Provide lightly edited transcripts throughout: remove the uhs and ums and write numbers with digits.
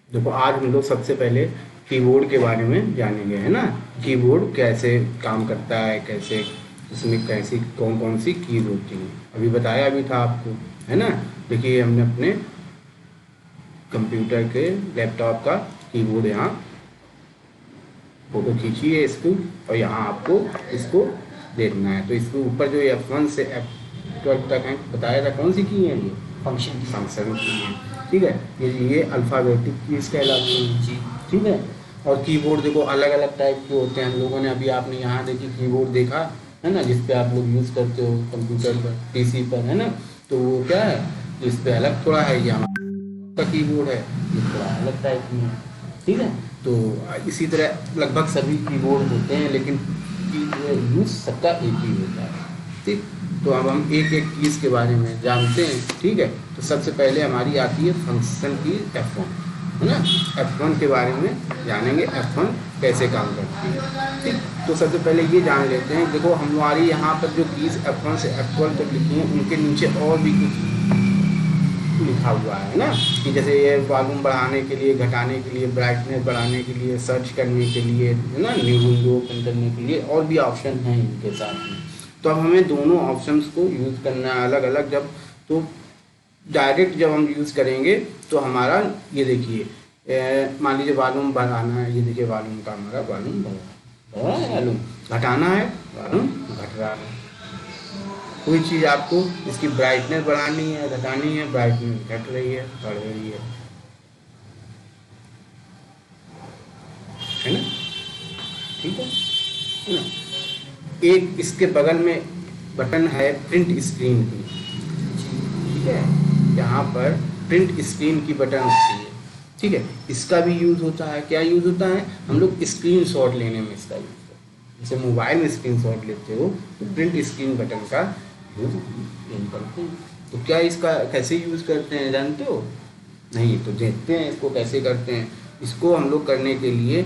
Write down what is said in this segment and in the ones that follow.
देखो आज हम लोग सबसे पहले कीबोर्ड के बारे में जानेंगे, है ना। कीबोर्ड कैसे काम करता है, कैसे इसमें कैसी कौन कौन सी कीज होती हैं, अभी बताया भी था आपको, है ना। देखिए हमने अपने कंप्यूटर के लैपटॉप का कीबोर्ड यहाँ फोटो खींची है इसको, और यहाँ आपको इसको देखना है। तो इसके ऊपर जो F1 से F12 तक है बताया था, कौन सी की है ये फंक्शन की है, ठीक है। ये अल्फ़ाबेटिक कीज कहलाती हैं जी, ठीक है। और कीबोर्ड देखो अलग अलग टाइप के होते हैं। हम लोगों ने अभी आपने यहाँ देखिए कीबोर्ड देखा है ना, जिस पे आप लोग यूज़ करते हो कंप्यूटर पर, पीसी पर, है ना। तो वो क्या है, इस पे अलग थोड़ा है, ये हमारा कीबोर्ड है, ये थोड़ा अलग टाइप की है, ठीक है। तो इसी तरह लगभग सभी कीबोर्ड होते हैं, लेकिन यूज़ सबका एक ही होता है, ठीक। तो अब हम एक एक कीज के बारे में जानते हैं, ठीक है। तो सबसे पहले हमारी आती है फंक्शन की F1, है ना। F1 के बारे में जानेंगे, F1 कैसे काम करती है, ठीक। तो सबसे पहले ये जान लेते हैं, देखो हमारी यहाँ पर जो कीज F1 से F12 तक लिखी हैं, उनके नीचे और भी कुछ लिखा हुआ है ना, कि जैसे ये वॉल्यूम बढ़ाने के लिए, घटाने के लिए, ब्राइटनेस बढ़ाने के लिए, सर्च करने के लिए, है ना, न्यू विंडो ओपन करने के लिए, और भी ऑप्शन हैं इनके साथ में। तो अब हमें दोनों ऑप्शंस को यूज़ करना है अलग अलग। जब तो डायरेक्ट जब हम यूज़ करेंगे तो हमारा ये देखिए, मान लीजिए वॉल्यूम बढ़ाना है, ये देखिए वॉल्यूम का हमारा वॉल्यूम बढ़ा है, वॉल्यूम घटाना है, वॉल्यूम घट रहा है। कोई चीज़ आपको इसकी ब्राइटनेस बढ़ानी है, घटानी है, ब्राइटनेस घट रही है, बढ़ रही है ना, ठीक है ना। एक इसके बगल में बटन है प्रिंट स्क्रीन की, ठीक है। यहाँ पर प्रिंट स्क्रीन की बटन होती है, ठीक है। इसका भी यूज़ होता है, क्या यूज़ होता है, हम लोग स्क्रीन शॉट लेने में इसका यूज़ करते हैं। जैसे मोबाइल में स्क्रीन शॉट लेते हो तो प्रिंट स्क्रीन बटन का यूज़ करते हैं। तो क्या इसका कैसे यूज़ करते हैं जानते हो? नहीं, तो देखते हैं इसको कैसे करते हैं। इसको हम लोग करने के लिए,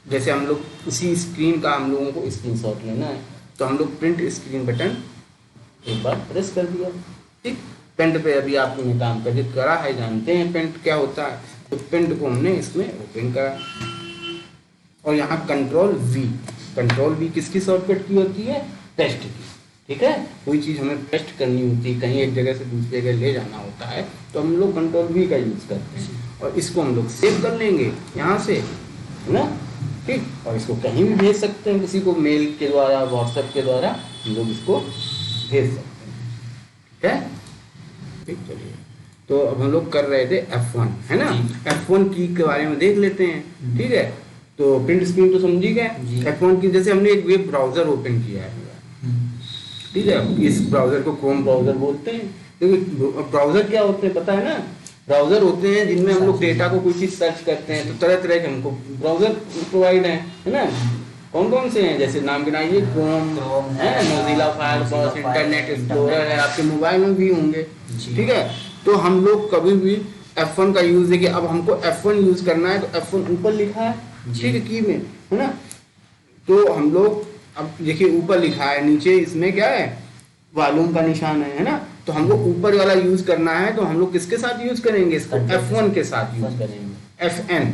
जैसे हम लोग उसी स्क्रीन का हम लोगों को स्क्रीनशॉट लेना है, तो हम लोग प्रिंट स्क्रीन बटन एक बार प्रेस कर दिया, ठीक। पेंट पे अभी आपने काम करा है, जानते हैं पेंट क्या होता है। तो पेंट को हमने इसमें ओपन करा, और यहाँ कंट्रोल वी किसकी शॉर्टकट की होती है, पेस्ट की, ठीक है। कोई चीज़ हमें पेस्ट करनी होती है, कहीं एक जगह से दूसरी जगह ले जाना होता है, तो हम लोग कंट्रोल वी का यूज़ करते हैं, और इसको हम लोग सेव कर लेंगे यहाँ से, है ना, ठीक। और इसको कहीं भी भेज सकते हैं, किसी को मेल के द्वारा, व्हाट्सएप के द्वारा हम लोग इसको भेज सकते हैं, ठीक है, ठीक। चलिए, तो अब हम लोग कर रहे थे F1, है ना। F1 की के बारे में देख लेते हैं, ठीक है। तो प्रिंट स्क्रीन तो समझी गए। F1 की, जैसे हमने एक वेब ब्राउज़र ओपन किया है, ठीक है। इस ब्राउज़र को क्रोम ब्राउज़र बोलते हैं। क्योंकि ब्राउज़र क्या होते हैं पता है ना, ब्राउज़र होते हैं जिनमें हम लोग डेटा को कोई चीज़ सर्च करते हैं, तो तरह तरह के हमको ब्राउज़र प्रोवाइड है ना। कौन कौन से हैं, जैसे नाम गिनाइए, क्रोम है, मोज़िला फायरफॉक्स, इंटरनेट एक्सप्लोरर है, आपके मोबाइल में भी होंगे, ठीक है। तो हम लोग कभी भी F1 का यूज़ देखिए, अब हमको F1 यूज़ करना है, तो F1 ऊपर लिखा है, ठीक है, की में, है ना। तो हम लोग अब देखिए ऊपर लिखा है, नीचे इसमें क्या है, वॉल्यूम का निशान है ना। तो हमको ऊपर वाला यूज करना है, तो हम लोग किसके साथ यूज करेंगे, इसको F1 के साथ यूज करेंगे, FN,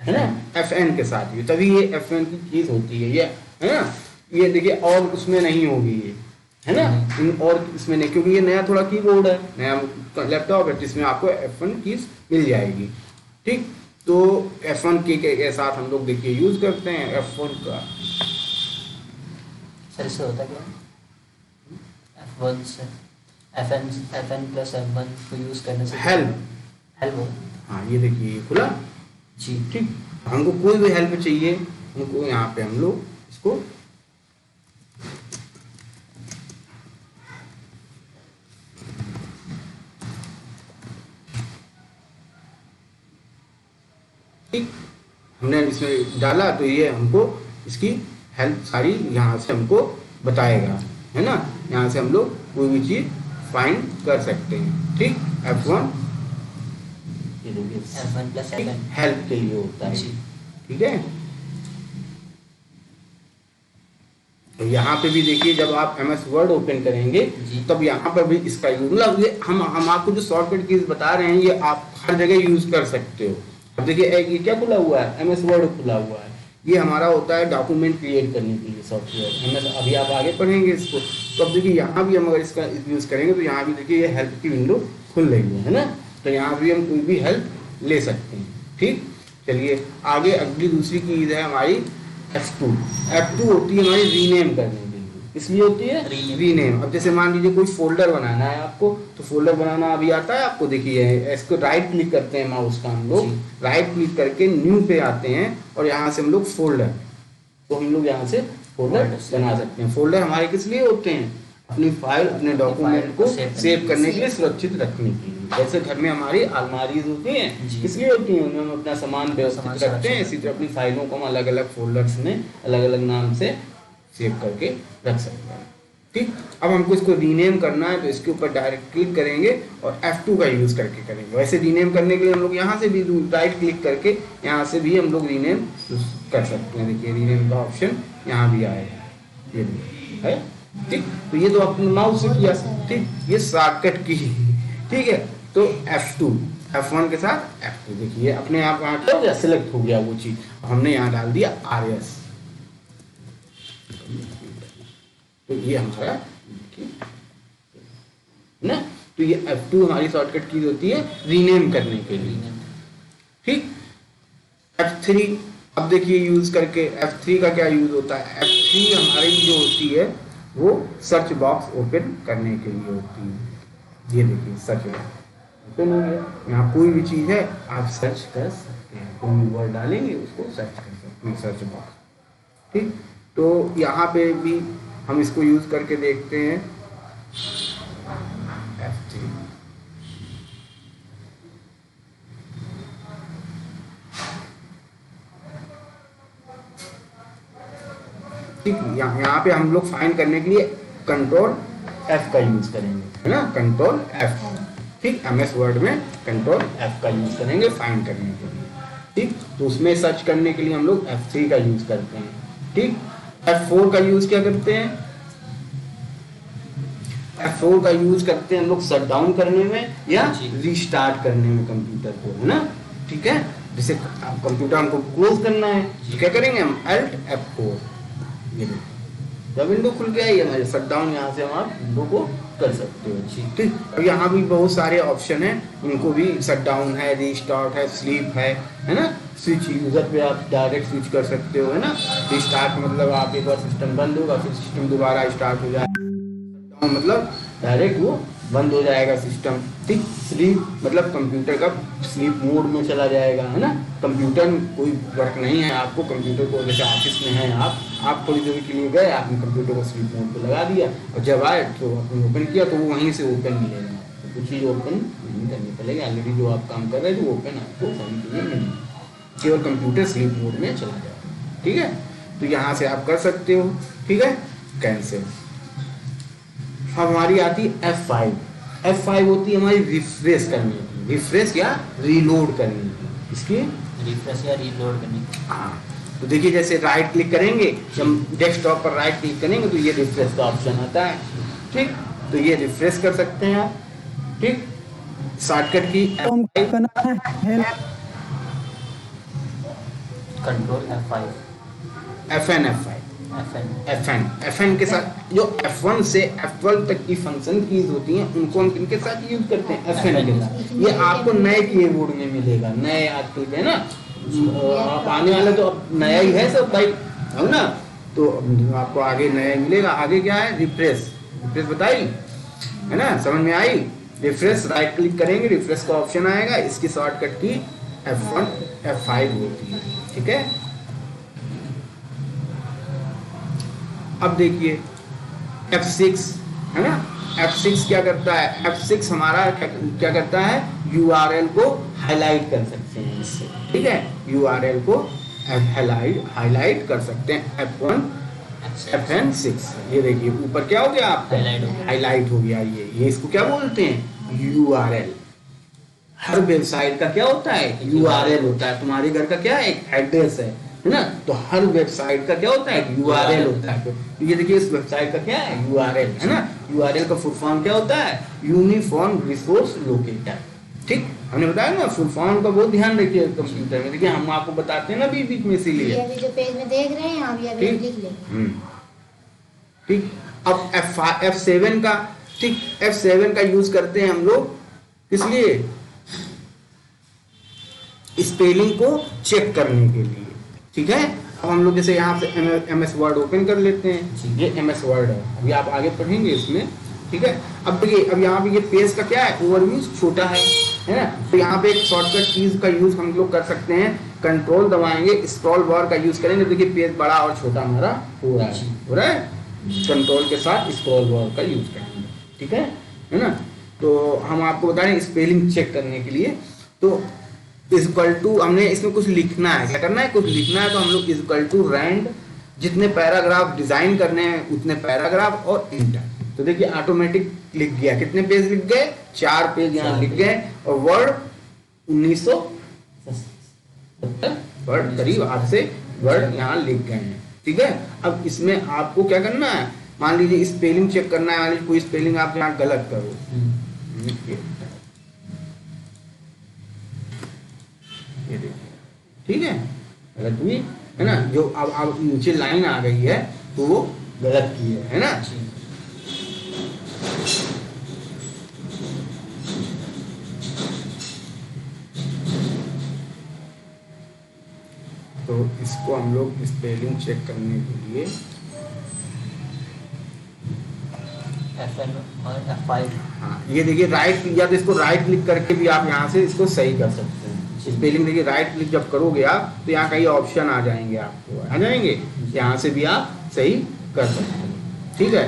है ना, FN के साथ यूज, तभी ये F1 की चीज होती है ये, है ना। ये देखिए और उसमें नहीं होगी ये, है ना, और इसमें नहीं, क्योंकि ये नया थोड़ा कीबोर्ड है, नया लैपटॉप है, जिसमें आपको F1 कीज मिल जाएगी, ठीक। तो F1 की के साथ हम लोग देखिए यूज करते हैं F1 का। सर इससे होता क्या, F1 से FN प्लस F1 को यूज़ करने से हेल्प हो। हाँ, ये देखिए खुला जी, ठीक। हमको कोई भी हेल्प चाहिए, हमको यहाँ पे हम लोग इसको ठीक, हमने इसमें डाला, तो ये हमको इसकी हेल्प सारी यहाँ से हमको बताएगा, है ना। यहाँ से हम लोग कोई भी चीज़ फाइंड कर सकते हैं, ठीक। F1 F1 प्लस हेल्प के लिए होता है, ठीक है। तो यहाँ पे भी देखिए, जब आप MS वर्ड ओपन करेंगे तब यहाँ पर भी इसका यूज, मतलब ये हम आपको जो शॉर्टकट कीज बता रहे हैं, ये आप हर जगह यूज कर सकते हो, अब देखिए ये क्या खुला हुआ है, एमएस वर्ड खुला हुआ है। ये हमारा होता है डॉक्यूमेंट क्रिएट करने के लिए सॉफ्टवेयर एमएस। अभी आप आगे पढ़ेंगे इसको। तो अब देखिए यहाँ भी हम अगर इसका यूज़ करेंगे तो यहाँ भी देखिए ये हेल्प की विंडो खुल रही है ना। तो यहाँ भी हम कोई भी हेल्प ले सकते हैं। ठीक, चलिए आगे अगली दूसरी चीज़ है हमारी F2। F2 होती है हमारी रीनेम करने के लिए। इसलिए होती है रीनेम। अब जैसे मान लीजिए कोई फोल्डर बनाना है आपको, तो फोल्डर बनाना अभी आता है आपको। देखिए इसको राइट क्लिक करते हैं माउस का हम लोग, राइट क्लिक करके न्यू पे आते हैं और यहाँ से हम लोग फोल्डर, तो हम लोग यहाँ से फोल्डर बना सकते हैं। फोल्डर हमारे किस लिए होते हैं, अपनी फाइल अपने डॉक्यूमेंट को सेव करने के लिए, सुरक्षित रखने के लिए। जैसे घर में हमारी अलमारीज होती हैं, किसलिए होती हैं, उनमें हम अपना सामान व्यवस्थित रखते हैं। इसी तरह अपनी फाइलों को हम अलग अलग फोल्डर्स में अलग अलग नाम से सेव करके रख सकते हैं। ठीक, अब हमको इसको रीनेम करना है तो इसके ऊपर डायरेक्ट क्लिक करेंगे और F2 का यूज़ करके करेंगे। वैसे रीनेम करने के लिए हम लोग यहाँ से भी राइट क्लिक करके यहाँ से भी हम लोग रीनेम कर सकते हैं। देखिए रीनेम का ऑप्शन यहाँ भी आएगा, ये भी है। ठीक, तो ये तो अपने माउस से किया। ठीक, ये शॉर्टकट की। ठीक है, तो F2 F1 के साथ F2 देखिए अपने आप वहाँ सिलेक्ट हो गया वो चीज़। हमने यहाँ डाल दिया RS, तो ये हमारा ना। तो ये F2 हमारी शॉर्टकट की होती है रीनेम करने के लिए। ठीक, F3 अब देखिए यूज करके F3 का क्या यूज होता है। F3 हमारी जो होती है वो सर्च बॉक्स ओपन करने के लिए होती है। ये देखिए सर्च बॉक्स ओपन हो गया, यहाँ कोई भी चीज़ है आप सर्च कर सकते हैं, कोई भी वर्ड डालेंगे उसको सर्च कर सकते हैं, सर्च बॉक्स। ठीक, तो यहाँ पे भी हम इसको यूज करके देखते हैं F3। ठीक, यहाँ पे हम लोग फाइंड करने के लिए कंट्रोल F का यूज करेंगे, है ना, कंट्रोल F। ठीक, MS वर्ड में कंट्रोल F का यूज करेंगे फाइंड करने के लिए। ठीक, तो उसमें सर्च करने के लिए हम लोग F3 का यूज करते हैं। ठीक, F4 का यूज क्या करते हैं, F4 का यूज करते हैं हम लोग शट डाउन करने में या रीस्टार्ट करने में कंप्यूटर को, है ना। ठीक है, जैसे कंप्यूटर हमको क्लोज करना है तो क्या करेंगे हम Alt F4। ये देखिए जब विंडो खुल गया ये हमारे शट डाउन, यहाँ से हम आप विंडो को कर सकते हो। ठीक, और यहाँ भी बहुत सारे ऑप्शन हैं, इनको भी शट डाउन है, रीस्टार्ट है, स्लीप है ना। स्विच यूजर पे आप डायरेक्ट स्विच कर सकते हो, है ना। रीस्टार्ट मतलब आप एक बार सिस्टम बंद होगा फिर सिस्टम दोबारा स्टार्ट हो जाएगा, मतलब डायरेक्ट वो बंद हो जाएगा सिस्टम। ठीक, स्लीप मतलब कंप्यूटर का स्लीप मोड में चला जाएगा, है ना। कंप्यूटर में कोई वर्क नहीं है, आपको कंप्यूटर को जैसे ऑफिस में है आप थोड़ी देर के लिए गए, आपने कंप्यूटर को स्लीप मोड पे लगा दिया और जब आए तो आपने ओपन किया तो वो वहीं से ओपन मिलेगा, तो कुछ चीज़ ओपन नहीं करनी पड़ेगी। ऑलरेडी जो आप काम कर रहे हैं वो ओपन आपको करने के लिए मिलेगी, केवल कंप्यूटर स्लीप मोड में चला जाएगा। ठीक है, तो यहाँ से आप कर सकते हो। ठीक है, कैंसिल। अब हमारी आती है F5। F5 होती है हमारी रिफ्रेश करने की, रिफ्रेश या रीलोड करने की, इसकी रिफ्रेश या रीलोड करने की। हाँ, तो देखिए जैसे राइट क्लिक करेंगे, जब डेस्कटॉप पर राइट क्लिक करेंगे तो ये रिफ्रेश का ऑप्शन आता है। ठीक, तो ये रिफ्रेश कर सकते हैं आप। ठीक, शॉर्टकट की कंट्रोल F5 FN के साथ जो F1 से F12 तक की फंक्शन कीज होती हैं उनको हम किनके साथ यूज करते हैं, FN के साथ। ये आपको नए कीबोर्ड में मिलेगा, नए आजकल के ना, आप आने वाले तो अब नया ही है सब भाई, है ना। तो आपको आगे नया मिलेगा। आगे क्या है, रिफ्रेश बताई, है ना, समझ में आई। रिफ्रेश राइट क्लिक करेंगे, रिफ्रेश का ऑप्शन आएगा, इसकी शॉर्टकट की F1 F5 होती है। ठीक है, अब देखिए F6, है ना। F6 क्या करता है, F6 हमारा क्या करता है, URL को हाईलाइट कर सकते हैं इससे। ठीक है, URL को हाईलाइट कर सकते हैं। FN6 ये देखिए ऊपर क्या हो गया, आपका हाईलाइट हो गया। ये इसको क्या बोलते हैं, URL। हर वेबसाइट का क्या होता है, URL होता है। तुम्हारे घर का क्या है, एक एड्रेस है ना, तो हर वेबसाइट का क्या होता है, URL होता है। तो ये देखिए इस वेबसाइट का क्या है, URL, है ना। URL का फुल फॉर्म क्या होता है, यूनिफॉर्म रिसोर्स लोकेटर। ठीक, हमने बताया ना फुल फॉर्म का बहुत ध्यान रखिए कंप्यूटर में, देखिए हम आपको बताते हैं ना बीच बीच में, ये इसीलिए। अभी जो पेज में देख रहे हैं आप, ये अभी ठीक। लिख लें। ठीक, अब F7 का, ठीक, F7 का यूज करते हैं हम लोग, इसलिए स्पेलिंग को चेक करने के लिए। ठीक है, अब हम लोग जैसे यहाँ से MS वर्ड ओपन कर लेते हैं, ये MS वर्ड है, अभी आप आगे पढ़ेंगे इसमें। ठीक है, अब देखिए, अब यहाँ पे ये पेज का क्या है, ओवरव्यू छोटा है ना, तो यहाँ पे एक शॉर्टकट कीज का यूज हम लोग कर सकते हैं, कंट्रोल दबाएंगे, स्क्रॉल बार का यूज करेंगे, देखिए पेज बड़ा और छोटा हमारा हो रहा है, कंट्रोल के साथ स्क्रॉल बार का यूज करेंगे। ठीक है ना, तो हम आपको बता रहे हैं स्पेलिंग चेक करने के लिए, तो इक्वल टू, हमने इसमें कुछ लिखना है, क्या करना है, कुछ लिखना है, तो हम लोग इक्वल टू रैंड, जितने पैराग्राफ डिजाइन करने हैं उतने पैराग्राफ और इंटर। तो देखिए ऑटोमेटिक लिख गया, कितने पेज लिख गए, 4 पेज यहाँ लिख गए, और वर्ड 1900 वर्ड करीब 8 से वर्ड यहाँ लिख गए हैं। ठीक है, अब इसमें आपको क्या करना है, मान लीजिए स्पेलिंग चेक करना है, मान लीजिए कोई स्पेलिंग आप यहाँ गलत करो, ये देखिए, ठीक है, गलत हुई है ना, जो अब नीचे लाइन आ गई है तो वो गलत की है ना। तो इसको हम लोग स्पेलिंग चेक करने के लिए F1 और F5, हाँ ये देखिए राइट, या तो इसको राइट क्लिक करके भी आप यहाँ से इसको सही कर सकते हैं। स्पेलिंग देखिए राइट क्लिक जब करोगे आप तो यहाँ कई ऑप्शन आ जाएंगे, आपको आ जाएंगे, यहाँ से भी आप सही कर सकते हैं। ठीक है,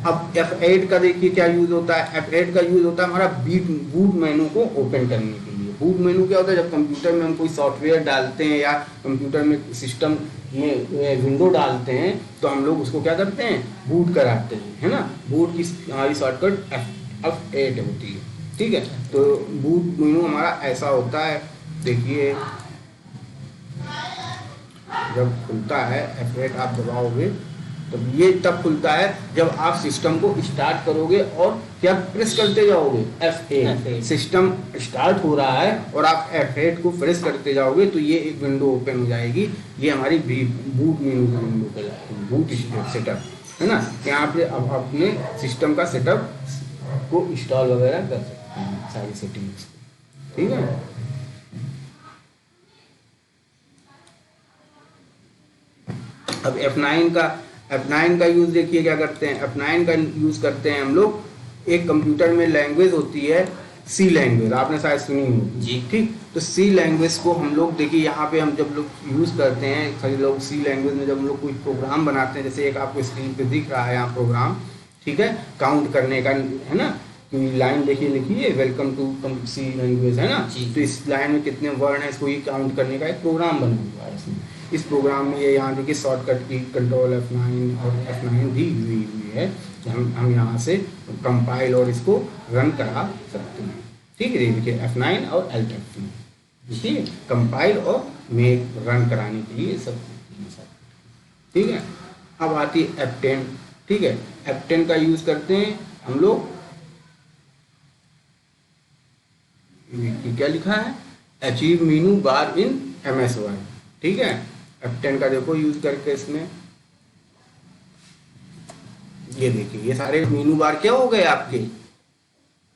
अब F8 का देखिए क्या यूज होता है, F8 का यूज होता है हमारा बूट मेनू को ओपन करने के लिए। बूट मेनू क्या होता है, जब कंप्यूटर में हम कोई सॉफ्टवेयर डालते हैं या कंप्यूटर में सिस्टम में विंडो डालते हैं तो हम लोग उसको क्या करते हैं, बूट कराते हैं, है ना। बूट की हमारी शॉर्टकट F8 होती है। ठीक है, तो बूट मेनू हमारा ऐसा होता है, देखिए जब खुलता है F8 आप दबाओगे तो ये तब खुलता है जब आप सिस्टम को स्टार्ट करोगे और क्या प्रेस करते जाओगे, F8 सिस्टम स्टार्ट हो रहा है और आप F8 को प्रेस करते जाओगे तो ये एक विंडो ओपन हो जाएगी। ये हमारी बूट मेनू की विंडो कहलाती है, बूट सेटअप, है ना। यहाँ पे अब अपने सिस्टम का सेटअप को इंस्टॉल वगैरह कर सकते हैं, सारी सेटिंग्स। ठीक है, अब F9 का यूज देखिए क्या करते हैं। F9 का यूज करते हैं हम लोग, एक कंप्यूटर में लैंग्वेज होती है सी लैंग्वेज, आपने शायद सुनी हो जी। ठीक, तो सी लैंग्वेज को हम लोग देखिए यहाँ पे हम जब लोग यूज करते हैं, सभी लोग सी लैंग्वेज में जब हम लोग कोई प्रोग्राम बनाते हैं, जैसे एक आपको स्क्रीन पे दिख रहा है यहाँ प्रोग्राम, ठीक है, काउंट करने का, है ना, कोई लाइन देखिए लिखी है वेलकम टू सी लैंग्वेज, है ना, तो इस लाइन में कितने वर्ड हैं इसको ये काउंट करने का एक प्रोग्राम बना हुआ है इसमें। इस प्रोग्राम में ये यहाँ देखिए शॉर्टकट की कंट्रोल F9 और F9 दी हुई है, हम यहाँ से कंपाइल और इसको रन करा सकते हैं। ठीक है, देखिए F9 और Alt F9, ठीक है, कंपाइल और मेक रन कराने के लिए सब। ठीक है, अब आती है F10। ठीक है, F10 का यूज करते हैं हम लोग, क्या लिखा है, अचीव मेनू बार इन MS वर्ड। ठीक है, F10 का देखो यूज करके इसमें ये देखिए ये सारे मेनू बार क्या हो गए आपके,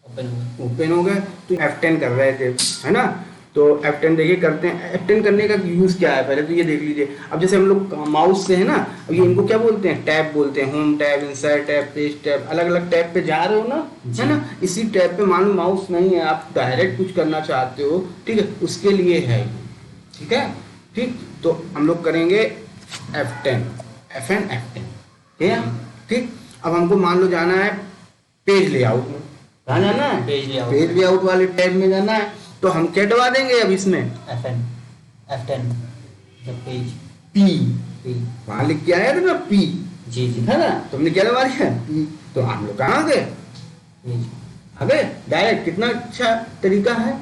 ओपन हो गए। तो F10 कर रहे थे, है ना, तो F10 देखिए करते हैं। F10 करने का यूज क्या है, पहले तो ये देख लीजिए। अब जैसे हम लोग माउस से, है ना, अब ये इनको क्या बोलते हैं, टैब बोलते हैं, home tab, insert tab, page tab, अलग अलग टैब पे जा रहे हो ना, है ना, इसी टैब पे मान लो माउस नहीं है, आप डायरेक्ट कुछ करना चाहते हो, ठीक है, उसके लिए है। ठीक है, ठीक, तो हम लोग करेंगे F10, F10, ठीक है। ठीक, अब हमको मान लो जाना है पेज लेआउट में, कहाँ जाना है, पेज लेआउट वाले टैब में जाना है, तो हम क्या दबा देंगे अब इसमें F10 पेज P, वहां लिख के आया था ना P, जी जी, है ना, तुमने क्या दबा दिया P, तो हम लोग कहाँ गए, आ गए डायरेक्ट। कितना अच्छा तरीका है।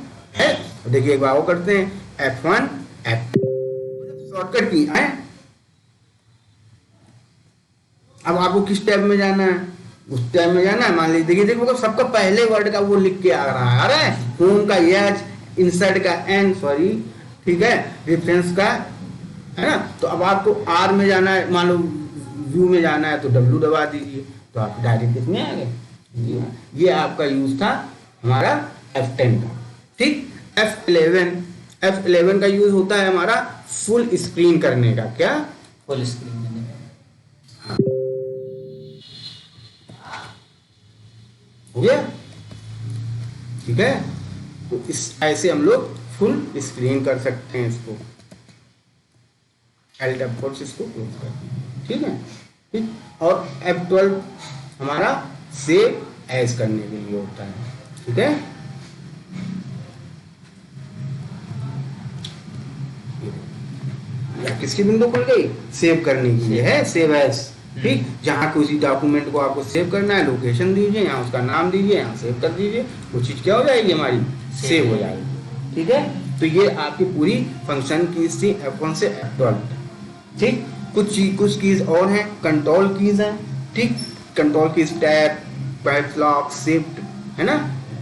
देखिए एक बार वो करते हैं F1 F2 शॉर्टकट की है। अब आपको किस टैब में जाना है, उस टाइम में जाना है, मान लीजिए देखिए मतलब सबका पहले वर्ड का वो लिख के आ रहा है, आ रहा है, होम का एच, इंसर्ट का एन, सॉरी, ठीक है, रेफरेंस का, है ना। तो अब आपको आर में जाना है, मान लो व्यू में जाना है तो डब्ल्यू दबा दीजिए, तो आप डायरेक्ट किसमें आ गए। ये आपका यूज था हमारा F10 का, ठीक। F11 का यूज होता है हमारा फुल स्क्रीन करने का, क्या, फुल स्क्रीन करने का। हो गया, ठीक है। तो इस ऐसे हम लोग फुल स्क्रीन कर सकते हैं इसको, L फोर्स इसको क्लोज कर दिया, ठीक है, ठीक। और F12 हमारा सेव एज करने के लिए होता है, ठीक है। या किसकी विंडो खुल गई, सेव करने के लिए है, सेव एज, ठीक। जहाँ किसी डॉक्यूमेंट को आपको सेव करना है, लोकेशन दीजिए, यहाँ उसका नाम दीजिए, यहाँ सेव कर दीजिए, वो चीज क्या हो जाएगी हमारी, सेव हो जाएगी, ठीक है। तो ये आपकी पूरी फंक्शन कीज थी F1 से F12, ठीक। कुछ कीज और हैं, कंट्रोल कीज हैं, ठीक। Control keys tab, caps lock, shift, है ना,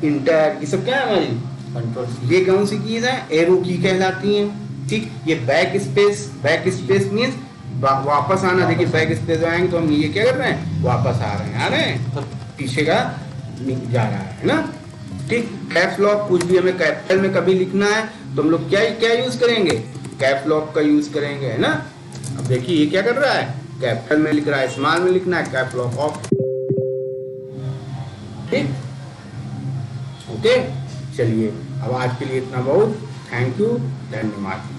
इंटर, ये सब क्या है हमारी कंट्रोल। ये कौन सी कीज है, एरो की कहलाती हैं, ठीक। ये बैक स्पेस मीन्स वापस आना। देखिए बैक स्पेस आएंगे तो हम ये क्या कर रहे हैं, वापस आ रहे हैं, पीछे का जा रहा है ना, ठीक। कैप्स लॉक, कुछ भी हमें कैपिटल में कभी लिखना है तो हम लोग क्या यूज करेंगे, कैप्स लॉक का यूज करेंगे, है ना। अब देखिए ये क्या कर रहा है, कैपिटल में लिख रहा है, स्मॉल में लिखना है, कैप्स लॉक ऑफ, ठीक, ओके। चलिए अब आज के लिए इतना बहुत, थैंक यू, धन्यवाद।